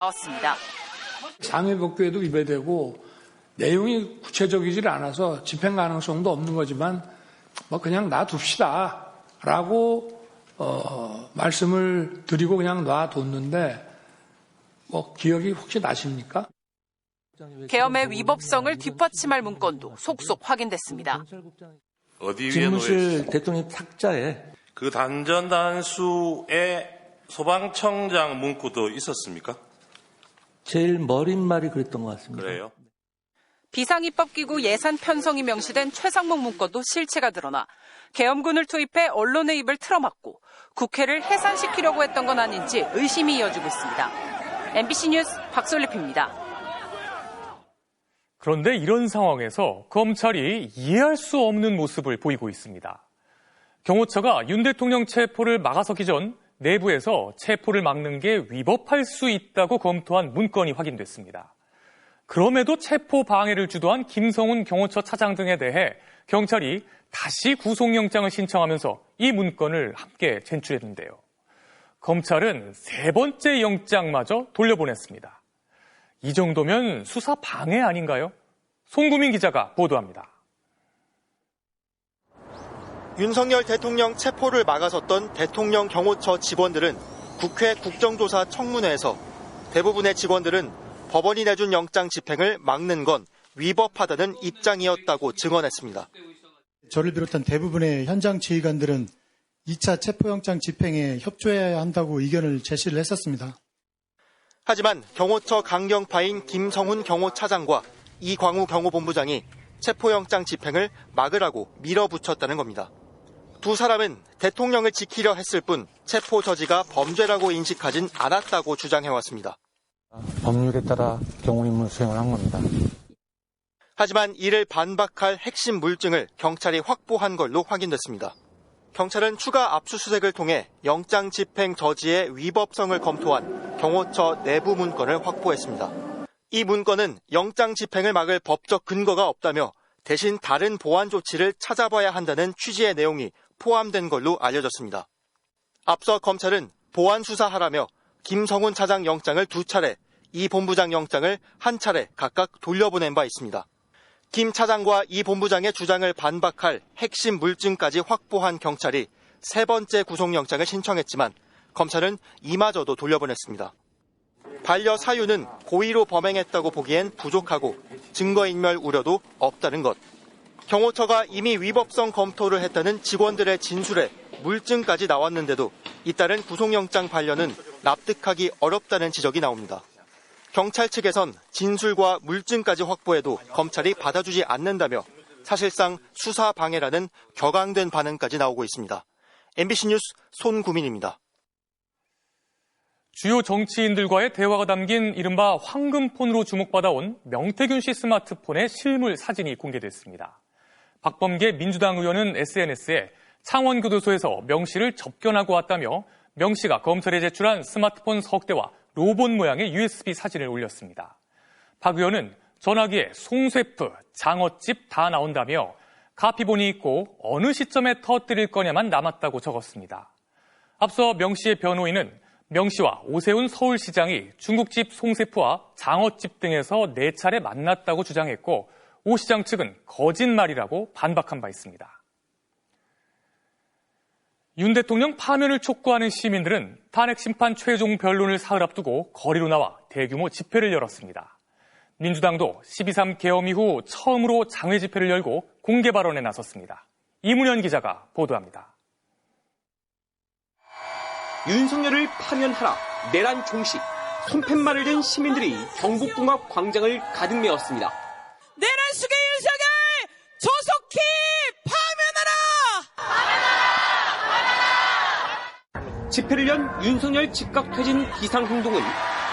나왔습니다. 상해법규에도 위배되고 내용이 구체적이질 않아서 집행 가능성도 없는 거지만 그냥 놔둡시다라고 말씀을 드리고 그냥 놔뒀는데 기억이 혹시 나십니까? 계엄의 위법성을 뒷받침할 문건도 속속 확인됐습니다. 어디 위에 집무실 대통령 탁자에 그 단전 단수에 소방청장 문구도 있었습니까? 제일 머릿말이 그랬던 것 같습니다. 그래요? 비상입법기구 예산 편성이 명시된 최상목 문건도 실체가 드러나 계엄군을 투입해 언론의 입을 틀어막고 국회를 해산시키려고 했던 건 아닌지 의심이 이어지고 있습니다. MBC 뉴스 박솔립입니다. 그런데 이런 상황에서 검찰이 이해할 수 없는 모습을 보이고 있습니다. 경호처가 윤 대통령 체포를 막아서기 전 내부에서 체포를 막는 게 위법할 수 있다고 검토한 문건이 확인됐습니다. 그럼에도 체포 방해를 주도한 김성훈 경호처 차장 등에 대해 경찰이 다시 구속영장을 신청하면서 이 문건을 함께 제출했는데요. 검찰은 세 번째 영장마저 돌려보냈습니다. 이 정도면 수사 방해 아닌가요? 송구민 기자가 보도합니다. 윤석열 대통령 체포를 막아섰던 대통령 경호처 직원들은 국회 국정조사 청문회에서 대부분의 직원들은 법원이 내준 영장 집행을 막는 건 위법하다는 입장이었다고 증언했습니다. 저를 비롯한 대부분의 현장 지휘관들은 2차 체포영장 집행에 협조해야 한다고 의견을 제시를 했었습니다. 하지만 경호처 강경파인 김성훈 경호차장과 이광우 경호본부장이 체포영장 집행을 막으라고 밀어붙였다는 겁니다. 두 사람은 대통령을 지키려 했을 뿐 체포 저지가 범죄라고 인식하진 않았다고 주장해왔습니다. 법률에 따라 경호임무 수행을 한 겁니다. 하지만 이를 반박할 핵심 물증을 경찰이 확보한 걸로 확인됐습니다. 경찰은 추가 압수수색을 통해 영장 집행 저지의 위법성을 검토한 경호처 내부 문건을 확보했습니다. 이 문건은 영장 집행을 막을 법적 근거가 없다며 대신 다른 보완 조치를 찾아봐야 한다는 취지의 내용이 포함된 걸로 알려졌습니다. 앞서 검찰은 보완 수사하라며 김성훈 차장 영장을 2차례, 이 본부장 영장을 1차례 각각 돌려보낸 바 있습니다. 김 차장과 이 본부장의 주장을 반박할 핵심 물증까지 확보한 경찰이 세 번째 구속영장을 신청했지만 검찰은 이마저도 돌려보냈습니다. 반려 사유는 고의로 범행했다고 보기엔 부족하고 증거인멸 우려도 없다는 것. 경호처가 이미 위법성 검토를 했다는 직원들의 진술에 물증까지 나왔는데도 잇따른 구속영장 반려는 납득하기 어렵다는 지적이 나옵니다. 경찰 측에선 진술과 물증까지 확보해도 검찰이 받아주지 않는다며 사실상 수사 방해라는 격앙된 반응까지 나오고 있습니다. MBC 뉴스 손구민입니다. 주요 정치인들과의 대화가 담긴 이른바 황금폰으로 주목받아온 명태균 씨 스마트폰의 실물 사진이 공개됐습니다. 박범계 민주당 의원은 SNS에 창원교도소에서 명 씨를 접견하고 왔다며 명 씨가 검찰에 제출한 스마트폰 석대와 로봇 모양의 USB 사진을 올렸습니다. 박 의원은 전화기에 송쇠프, 장어집 다 나온다며 카피본이 있고 어느 시점에 터뜨릴 거냐만 남았다고 적었습니다. 앞서 명 씨의 변호인은 명 씨와 오세훈 서울시장이 중국집 송쇠프와 장어집 등에서 4차례 만났다고 주장했고 오 시장 측은 거짓말이라고 반박한 바 있습니다. 윤 대통령 파면을 촉구하는 시민들은 탄핵 심판 최종 변론을 사흘 앞두고 거리로 나와 대규모 집회를 열었습니다. 민주당도 12.3 계엄 이후 처음으로 장외 집회를 열고 공개 발언에 나섰습니다. 이문현 기자가 보도합니다. 윤석열을 파면하라, 내란 종식, 손팻말을 든 시민들이 경복궁합 광장을 가득 메웠습니다. 내란 수계 윤석열 조속히 파면하라! 집회를 연 윤석열 즉각 퇴진 비상행동은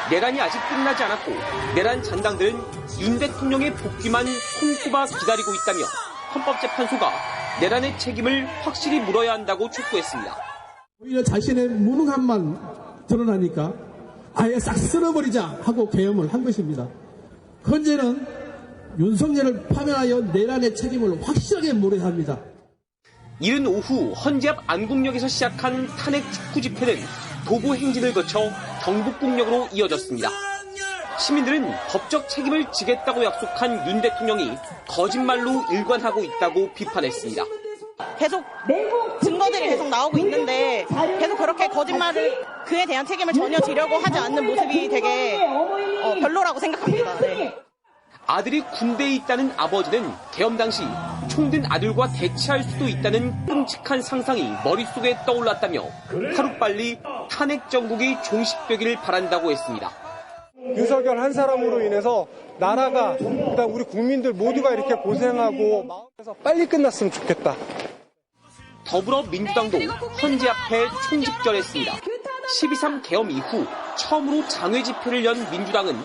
내란이 아직 끝나지 않았고 내란 잔당들은 윤 대통령의 복귀만 손꼽아 기다리고 있다며 헌법재판소가 내란의 책임을 확실히 물어야 한다고 촉구했습니다. 오히려 자신의 무능함만 드러나니까 아예 싹 쓸어버리자 하고 계엄을 한 것입니다. 현재는 윤석열을 파면하여 내란의 책임을 확실하게 물어야 합니다. 이른 오후 헌재 앞 안국역에서 시작한 탄핵 직후 집회는 도보 행진을 거쳐 경복궁역으로 이어졌습니다. 시민들은 법적 책임을 지겠다고 약속한 윤 대통령이 거짓말로 일관하고 있다고 비판했습니다. 계속 증거들이 계속 나오고 있는데 계속 그렇게 거짓말을 그에 대한 책임을 전혀 지려고 하지 않는 모습이 되게 별로라고 생각합니다. 네. 아들이 군대에 있다는 아버지는 계엄 당시 총든 아들과 대치할 수도 있다는 끔찍한 상상이 머릿속에 떠올랐다며 하루빨리 탄핵 정국이 종식되기를 바란다고 했습니다. 윤석열 한 사람으로 인해서 나라가 그다음 우리 국민들 모두가 이렇게 고생하고 마음에서 빨리 끝났으면 좋겠다. 더불어민주당도 헌재 앞에 총집결했습니다. 12.3 계엄 이후 처음으로 장외 집회를 연 민주당은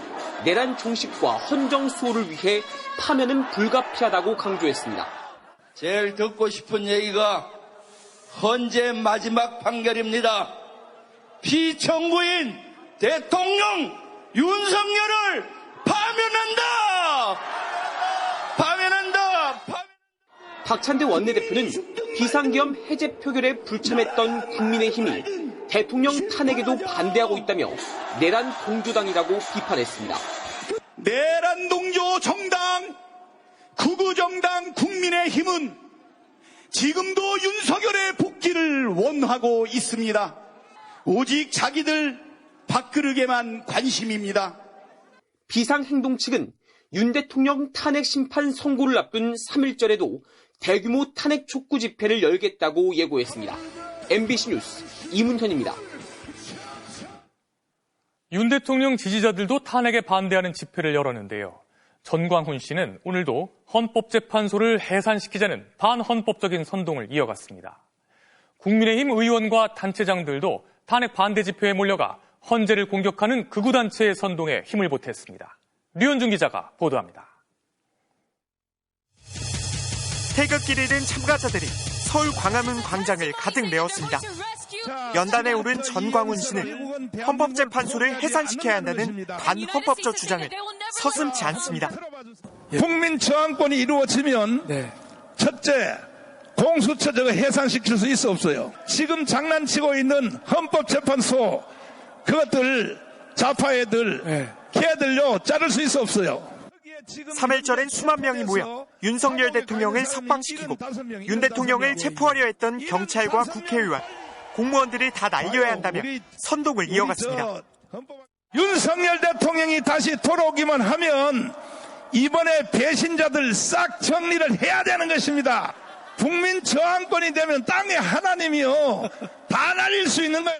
내란 종식과 헌정 수호를 위해 파면은 불가피하다고 강조했습니다. 제일 듣고 싶은 얘기가 헌재 마지막 판결입니다. 피청구인 대통령 윤석열을 파면한다! 박찬대 원내대표는 비상계엄 해제 표결에 불참했던 국민의힘이 대통령 탄핵에도 반대하고 있다며 내란 동조당이라고 비판했습니다. 내란 동조 정당, 극우정당 국민의힘은 지금도 윤석열의 복귀를 원하고 있습니다. 오직 자기들 밥그릇에만 관심입니다. 비상행동 측은 윤 대통령 탄핵 심판 선고를 앞둔 3일절에도 대규모 탄핵 촉구 집회를 열겠다고 예고했습니다. MBC 뉴스 이문현입니다. 윤 대통령 지지자들도 탄핵에 반대하는 집회를 열었는데요. 전광훈 씨는 오늘도 헌법재판소를 해산시키자는 반헌법적인 선동을 이어갔습니다. 국민의힘 의원과 단체장들도 탄핵 반대 집회에 몰려가 헌재를 공격하는 극우단체의 선동에 힘을 보탰습니다. 류현중 기자가 보도합니다. 태극기를 든 참가자들이 서울 광화문 광장을 가득 메웠습니다. 연단에 오른 전광훈 씨는 헌법재판소를 해산시켜야 한다는 반헌법적 주장을 서슴지 않습니다. 국민 저항권이 이루어지면 첫째, 공수처 저거 해산시킬 수 있어 없어요. 지금 장난치고 있는 헌법재판소 그것들 좌파 애들 걔들요 자를 수 있어 없어요. 3일절엔 수만 명이 모여 윤석열 대통령을 석방시키고 윤 대통령을 체포하려 했던 경찰과 국회의원, 공무원들을 다 날려야 한다며 선동을 이어갔습니다. 윤석열 대통령이 다시 돌아오기만 하면 이번에 배신자들 싹 정리를 해야 되는 것입니다. 국민 저항권이 되면 땅의 하나님이요 다 날릴 수 있는 거예요.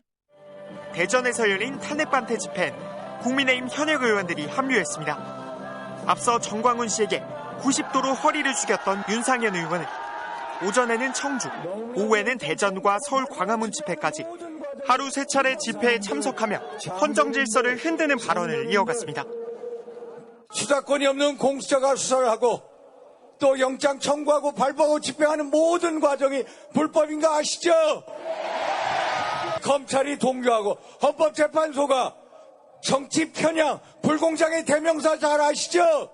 대전에서 열린 탄핵 반대 집회엔 국민의힘 현역 의원들이 합류했습니다. 앞서 전광훈 씨에게 90도로 허리를 숙였던 윤상현 의원은 오전에는 청주, 오후에는 대전과 서울 광화문 집회까지 하루 3차례 집회에 참석하며 헌정 질서를 흔드는 발언을 이어갔습니다. 수사권이 없는 공수처가 수사를 하고 또 영장 청구하고 발부하고 집행하는 모든 과정이 불법인 거 아시죠? 검찰이 동조하고 헌법재판소가 정치 편향, 불공정의 대명사 잘 아시죠?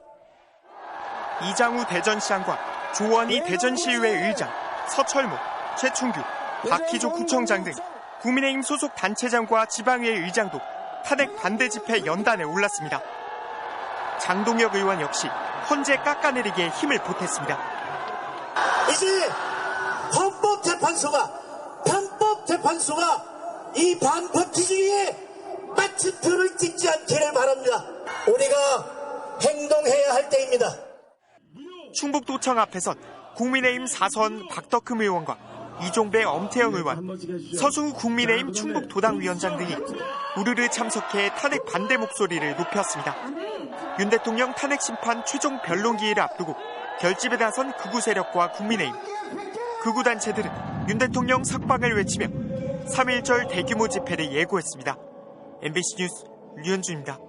이장우 대전시장과 조원희 대전시의회 의장, 서철모, 최충규, 박희조 구청장 등 국민의힘 소속 단체장과 지방의회 의장도 탄핵 반대 집회 연단에 올랐습니다. 장동혁 의원 역시 헌재 깎아내리기에 힘을 보탰습니다. 이제 헌법재판소가 반법재판소가 이 반법치주의에 마침표를 찍지 않기를 바랍니다. 우리가 행동해야 할 때입니다. 충북도청 앞에선 국민의힘 4선 박덕흠 의원과 이종배 엄태영 의원, 서승우 국민의힘 충북도당위원장 등이 우르르 참석해 탄핵 반대 목소리를 높였습니다. 윤 대통령 탄핵 심판 최종 변론 기일을 앞두고 결집에 나선 극우 세력과 국민의힘, 극우 단체들은 윤 대통령 석방을 외치며 3.1절 대규모 집회를 예고했습니다. MBC 뉴스 류현주입니다.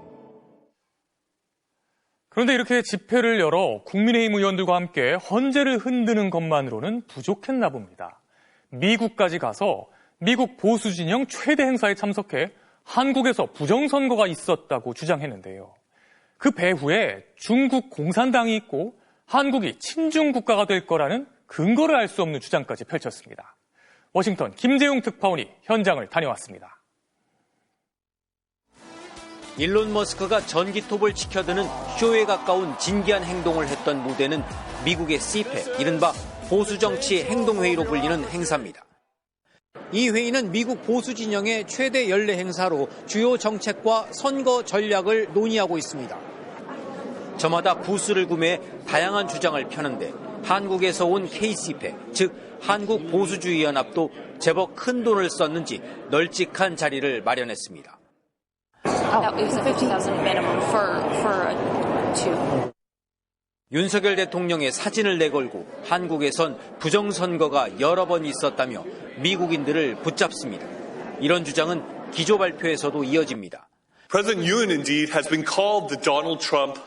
그런데 이렇게 집회를 열어 국민의힘 의원들과 함께 헌재를 흔드는 것만으로는 부족했나 봅니다. 미국까지 가서 미국 보수 진영 최대 행사에 참석해 한국에서 부정선거가 있었다고 주장했는데요. 그 배후에 중국 공산당이 있고 한국이 친중 국가가 될 거라는 근거를 알 수 없는 주장까지 펼쳤습니다. 워싱턴 김재용 특파원이 현장을 다녀왔습니다. 일론 머스크가 전기톱을 치켜드는 쇼에 가까운 진기한 행동을 했던 무대는 미국의 CPAC, 이른바 보수정치 행동회의로 불리는 행사입니다. 이 회의는 미국 보수 진영의 최대 연례 행사로 주요 정책과 선거 전략을 논의하고 있습니다. 저마다 부스를 구매해 다양한 주장을 펴는데 한국에서 온 KCPAC, 즉 한국보수주의연합도 제법 큰 돈을 썼는지 널찍한 자리를 마련했습니다. 윤석열 대통령의 사진을 내걸고 한국에선 부정선거가 여러 번 있었다며 미국인들을 붙잡습니다. 이런 주장은 기조 발표에서도 이어집니다. President Yoon indeed has been called the Donald Trump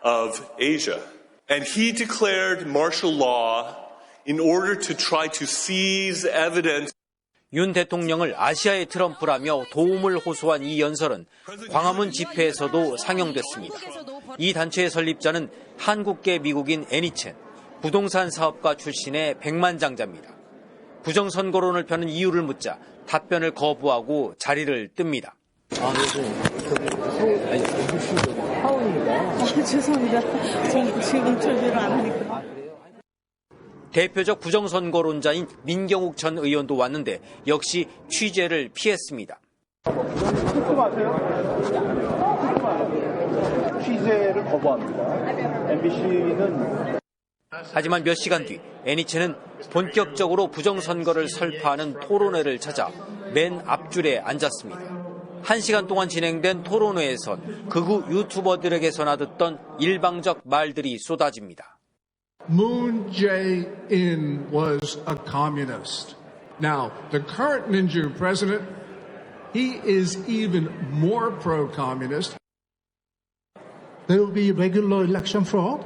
of Asia, and he declared martial law in order to try to seize evidence. 윤 대통령을 아시아의 트럼프라며 도움을 호소한 이 연설은 광화문 집회에서도 상영됐습니다. 이 단체의 설립자는 한국계 미국인 애니첸, 부동산 사업가 출신의 백만장자입니다. 부정선거론을 펴는 이유를 묻자 답변을 거부하고 자리를 뜹니다. 죄송합니다. 지금 저기를 안 하니까. 대표적 부정선거론자인 민경욱 전 의원도 왔는데 역시 취재를 피했습니다. 취재를 거부합니다. MBC는 하지만 몇 시간 뒤 애니체는 본격적으로 부정선거를 설파하는 토론회를 찾아 맨 앞줄에 앉았습니다. 1시간 동안 진행된 토론회에선 극우 유튜버들에게서나 듣던 일방적 말들이 쏟아집니다. Moon Jae-in was a communist. Now, the current Min-ju president, he is even more pro-communist. There will be regular election fraud,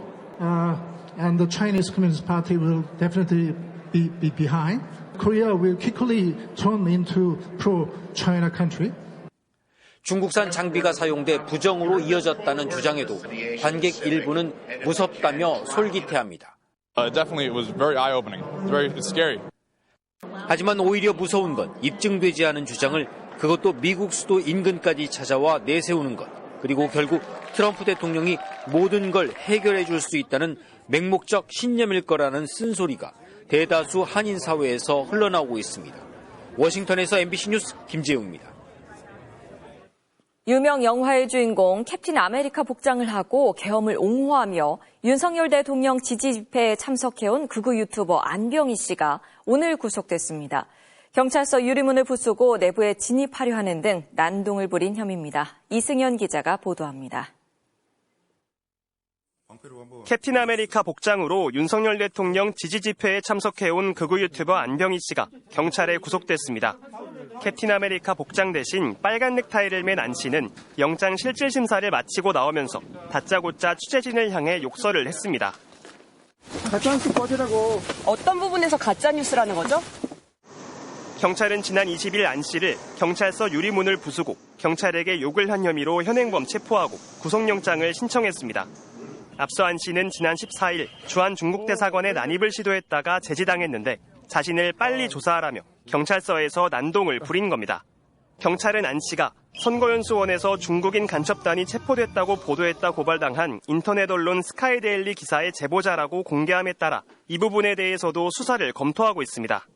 and the Chinese Communist Party will definitely be behind. Korea will quickly turn into pro-China country. 중국산 장비가 사용돼 부정으로 이어졌다는 주장에도 관객 일부는 무섭다며 솔깃해합니다. Definitely, it was very eye-opening. It's scary. 하지만 오히려 무서운 건 입증되지 않은 주장을 그것도 미국 수도 인근까지 찾아와 내세우는 것. 그리고 결국 트럼프 대통령이 모든 걸 해결해 줄 수 있다는 맹목적 신념일 거라는 쓴소리가 대다수 한인 사회에서 흘러나오고 있습니다. 워싱턴에서 MBC 뉴스 김재웅입니다. 유명 영화의 주인공 캡틴 아메리카 복장을 하고 계엄을 옹호하며 윤석열 대통령 지지 집회에 참석해온 극우 유튜버 안병희 씨가 오늘 구속됐습니다. 경찰서 유리문을 부수고 내부에 진입하려 하는 등 난동을 부린 혐의입니다. 이승현 기자가 보도합니다. 캡틴 아메리카 복장으로 윤석열 대통령 지지 집회에 참석해온 극우 유튜버 안병희 씨가 경찰에 구속됐습니다. 캡틴 아메리카 복장 대신 빨간 넥타이를 맨 안 씨는 영장 실질 심사를 마치고 나오면서 다짜고짜 취재진을 향해 욕설을 했습니다. 가짜뉴스 꺼지라고. 어떤 부분에서 가짜뉴스라는 거죠? 경찰은 지난 20일 안 씨를 경찰서 유리문을 부수고 경찰에게 욕을 한 혐의로 현행범 체포하고 구속영장을 신청했습니다. 앞서 안 씨는 지난 14일 주한 중국대사관에 난입을 시도했다가 제지당했는데 자신을 빨리 조사하라며 경찰서에서 난동을 부린 겁니다. 경찰은 안 씨가 선거연수원에서 중국인 간첩단이 체포됐다고 보도했다 고발당한 인터넷 언론 스카이데일리 기사의 제보자라고 공개함에 따라 이 부분에 대해서도 수사를 검토하고 있습니다.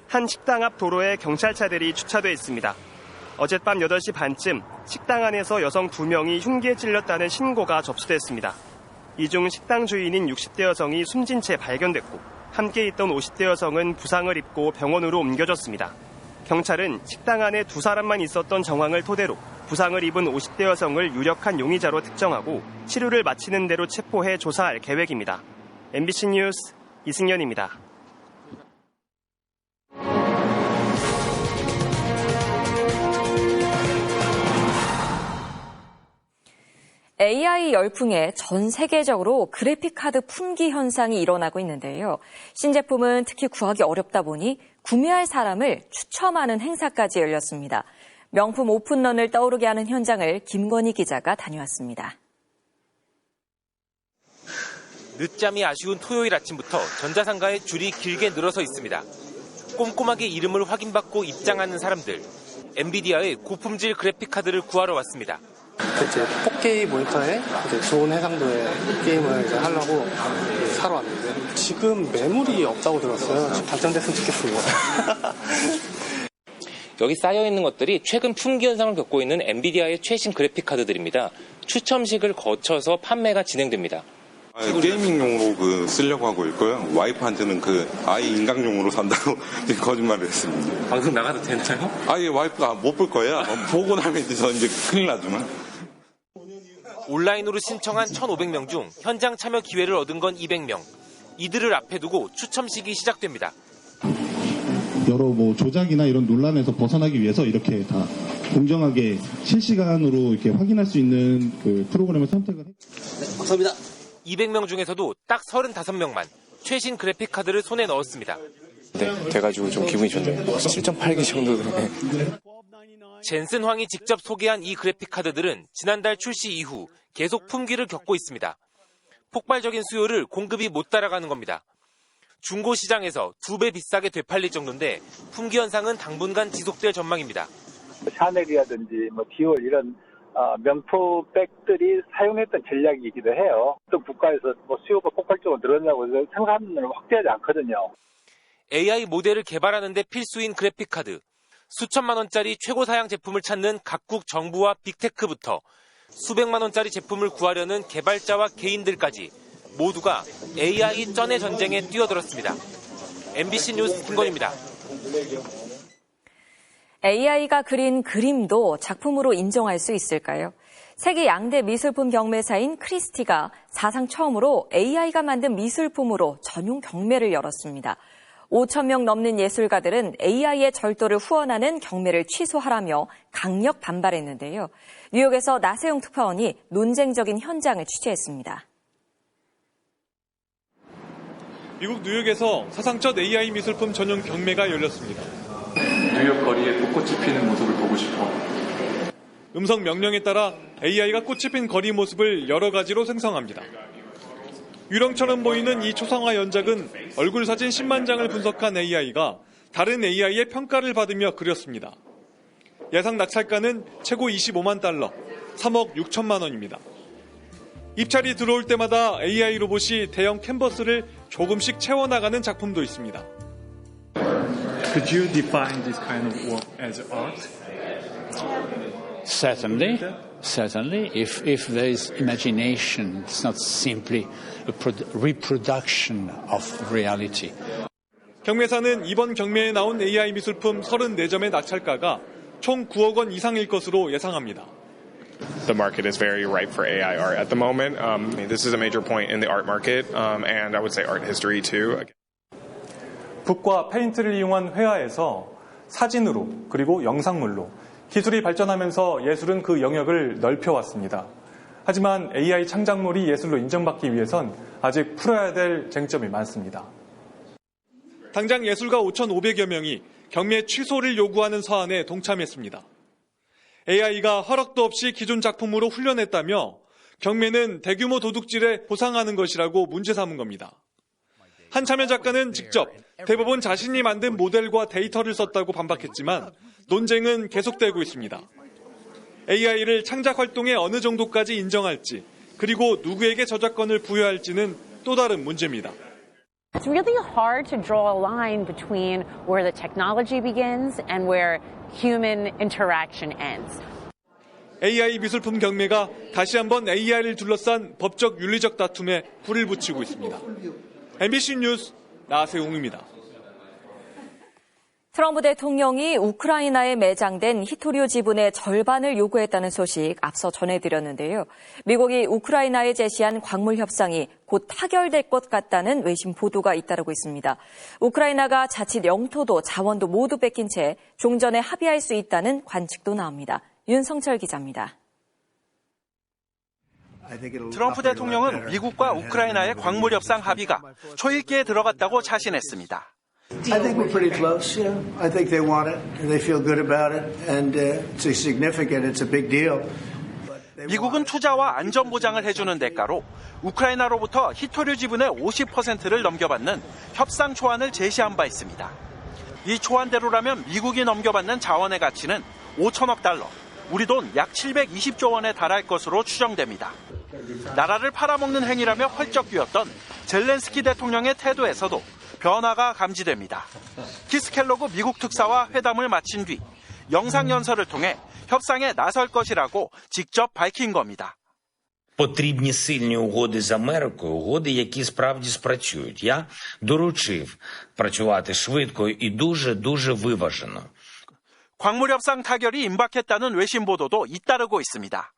한 식당 앞 도로에 경찰차들이 주차돼 있습니다. 어젯밤 8시 반쯤 식당 안에서 여성 2명이 흉기에 찔렸다는 신고가 접수됐습니다. 이 중 식당 주인인 60대 여성이 숨진 채 발견됐고 함께 있던 50대 여성은 부상을 입고 병원으로 옮겨졌습니다. 경찰은 식당 안에 2사람만 있었던 정황을 토대로 부상을 입은 50대 여성을 유력한 용의자로 특정하고 치료를 마치는 대로 체포해 조사할 계획입니다. MBC 뉴스 이승현입니다. AI 열풍에 전 세계적으로 그래픽카드 품귀 현상이 일어나고 있는데요. 신제품은 특히 구하기 어렵다 보니 구매할 사람을 추첨하는 행사까지 열렸습니다. 명품 오픈런을 떠오르게 하는 현장을 김건희 기자가 다녀왔습니다. 늦잠이 아쉬운 토요일 아침부터 전자상가에 줄이 길게 늘어서 있습니다. 꼼꼼하게 이름을 확인받고 입장하는 사람들. 엔비디아의 고품질 그래픽카드를 구하러 왔습니다. 이제 4K 모니터에 이제 좋은 해상도의 게임을 이제 하려고 사러 왔는데 지금 매물이 없다고 들었어요. 발전됐으면 좋겠습니다. 여기 쌓여있는 것들이 최근 품귀 현상을 겪고 있는 엔비디아의 최신 그래픽 카드들입니다. 추첨식을 거쳐서 판매가 진행됩니다. 게이밍용으로 쓰려고 하고 있고요. 와이프한테는 아이 인강용으로 산다고 거짓말을 했습니다. 방송 나가도 되나요? 아예 와이프가 못 볼 거야. 보고 나면 저 이제 큰일 나지만. 온라인으로 신청한 1,500명 중 현장 참여 기회를 얻은 건 200명. 이들을 앞에 두고 추첨식이 시작됩니다. 여러 조작이나 이런 논란에서 벗어나기 위해서 이렇게 다 공정하게 실시간으로 이렇게 확인할 수 있는 프로그램을 선택을 했습니다. 감사합니다. 200명 중에서도 딱 35명만 최신 그래픽 카드를 손에 넣었습니다. 네, 돼가지고 좀 기분이 좋네요. 7.8기 정도. 젠슨 황이 직접 소개한 이 그래픽 카드들은 지난달 출시 이후 계속 품귀를 겪고 있습니다. 폭발적인 수요를 공급이 못 따라가는 겁니다. 중고 시장에서 2배 비싸게 되팔릴 정도인데 품귀 현상은 당분간 지속될 전망입니다. 샤넬이라든지 디올 이런 명품백들이 사용했던 전략이기도 해요. 또 국가에서 수요가 폭발적으로 늘었냐고 해서 생산을 확대하지 않거든요. AI 모델을 개발하는 데 필수인 그래픽 카드. 수천만 원짜리 최고 사양 제품을 찾는 각국 정부와 빅테크부터 수백만 원짜리 제품을 구하려는 개발자와 개인들까지 모두가 AI 쩐의 전쟁에 뛰어들었습니다. MBC 뉴스 김건희입니다. AI가 그린 그림도 작품으로 인정할 수 있을까요? 세계 양대 미술품 경매사인 크리스티가 사상 처음으로 AI가 만든 미술품으로 전용 경매를 열었습니다. 5,000명 넘는 예술가들은 AI의 절도를 후원하는 경매를 취소하라며 강력 반발했는데요. 뉴욕에서 나세용 특파원이 논쟁적인 현장을 취재했습니다. 미국 뉴욕에서 사상 첫 AI 미술품 전용 경매가 열렸습니다. 뉴욕 거리에 벚꽃이 피는 모습을 보고 싶어. 음성 명령에 따라 AI가 꽃이 핀 거리 모습을 여러 가지로 생성합니다. 유령처럼 보이는 이 초상화 연작은 얼굴 사진 10만 장을 분석한 AI가 다른 AI의 평가를 받으며 그렸습니다. 예상 낙찰가는 최고 25만 달러, 3억 6천만 원입니다. 입찰이 들어올 때마다 AI 로봇이 대형 캔버스를 조금씩 채워나가는 작품도 있습니다. Could you define this kind of work as art? Certainly, if there is imagination, it's not simply a reproduction of reality. 경매사는 이번 경매에 나온 AI 미술품 34점의 낙찰가가 총 9억 원 이상일 것으로 예상합니다. The market is very ripe for AI art at the moment. This is a major point in the art market, and I would say art history too. 붓과 페인트를 이용한 회화에서 사진으로 그리고 영상물로 기술이 발전하면서 예술은 그 영역을 넓혀왔습니다. 하지만 AI 창작물이 예술로 인정받기 위해선 아직 풀어야 될 쟁점이 많습니다. 당장 예술가 5,500여 명이 경매 취소를 요구하는 서한에 동참했습니다. AI가 허락도 없이 기존 작품으로 훈련했다며 경매는 대규모 도둑질에 보상하는 것이라고 문제 삼은 겁니다. 한 참여 작가는 직접 대법원 자신이 만든 모델과 데이터를 썼다고 반박했지만 논쟁은 계속되고 있습니다. AI를 창작 활동에 어느 정도까지 인정할지 그리고 누구에게 저작권을 부여할지는 또 다른 문제입니다. It's really hard to draw a line between where the technology begins and where human interaction ends. AI 미술품 경매가 다시 한번 AI를 둘러싼 법적 윤리적 다툼에 불을 붙이고 있습니다. MBC 뉴스 나세웅입니다. 트럼프 대통령이 우크라이나에 매장된 히토류 지분의 절반을 요구했다는 소식 앞서 전해드렸는데요. 미국이 우크라이나에 제시한 광물 협상이 곧 타결될 것 같다는 외신 보도가 잇따르고 있습니다. 우크라이나가 자칫 영토도 자원도 모두 뺏긴 채 종전에 합의할 수 있다는 관측도 나옵니다. 윤성철 기자입니다. 트럼프 대통령은 미국과 우크라이나의 광물 협상 합의가 초읽기에 들어갔다고 자신했습니다. I think we're pretty close. Yeah, I think they want it, and they feel good about it, and it's significant. It's a big deal. 미국은 투자와 안전 보장을 해주는 대가로 우크라이나로부터 히토류 지분의 50%를 넘겨받는 협상 초안을 제시한 바 있습니다. 이 초안대로라면 미국이 넘겨받는 자원의 가치는 5천억 달러, 우리 돈 약 720조 원에 달할 것으로 추정됩니다. 나라를 팔아먹는 행위라며 펄쩍 뛰었던 젤렌스키 대통령의 태도에서도 변화가 감지됩니다. 키스 켈로그 미국 특사와 회담을 마친 뒤 영상연설을 통해 협상에 나설 것이라고 직접 밝힌 겁니다. Потрібні сильні угоди з Америкою, угоди, які справді спрацюють. Я доручив працювати швидко і дуже виважено. 광물 협상 타결이 임박했다는 외신 보도도 잇따르고 있습니다.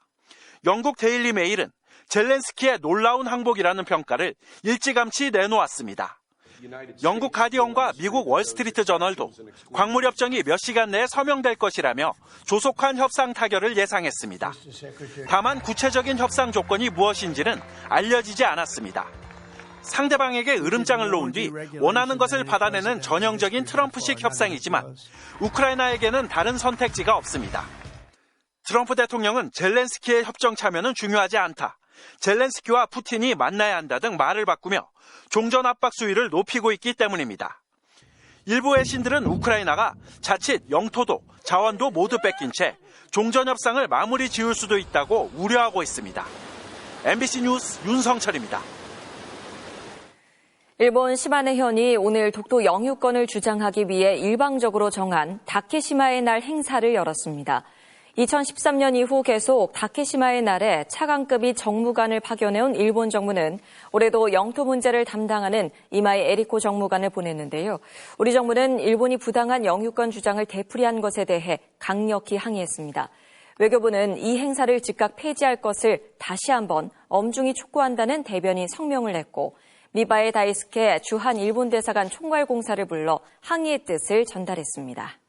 영국 데일리 메일은 젤렌스키의 놀라운 항복이라는 평가를 일찌감치 내놓았습니다. 영국 가디언과 미국 월스트리트 저널도 광물 협정이 몇 시간 내에 서명될 것이라며 조속한 협상 타결을 예상했습니다. 다만 구체적인 협상 조건이 무엇인지는 알려지지 않았습니다. 상대방에게 으름장을 놓은 뒤 원하는 것을 받아내는 전형적인 트럼프식 협상이지만 우크라이나에게는 다른 선택지가 없습니다. 트럼프 대통령은 젤렌스키의 협정 참여는 중요하지 않다. 젤렌스키와 푸틴이 만나야 한다 등 말을 바꾸며 종전 압박 수위를 높이고 있기 때문입니다. 일부 외신들은 우크라이나가 자칫 영토도 자원도 모두 뺏긴 채 종전 협상을 마무리 지을 수도 있다고 우려하고 있습니다. MBC 뉴스 윤성철입니다. 일본 시마네현이 오늘 독도 영유권을 주장하기 위해 일방적으로 정한 다케시마의 날 행사를 열었습니다. 2013년 이후 계속 다케시마의 날에 차관급이 정무관을 파견해온 일본 정부는 올해도 영토 문제를 담당하는 이마이 에리코 정무관을 보냈는데요. 우리 정부는 일본이 부당한 영유권 주장을 되풀이한 것에 대해 강력히 항의했습니다. 외교부는 이 행사를 즉각 폐지할 것을 다시 한번 엄중히 촉구한다는 대변인 성명을 냈고 미바에 다이스케 주한 일본 대사관 총괄공사를 불러 항의의 뜻을 전달했습니다.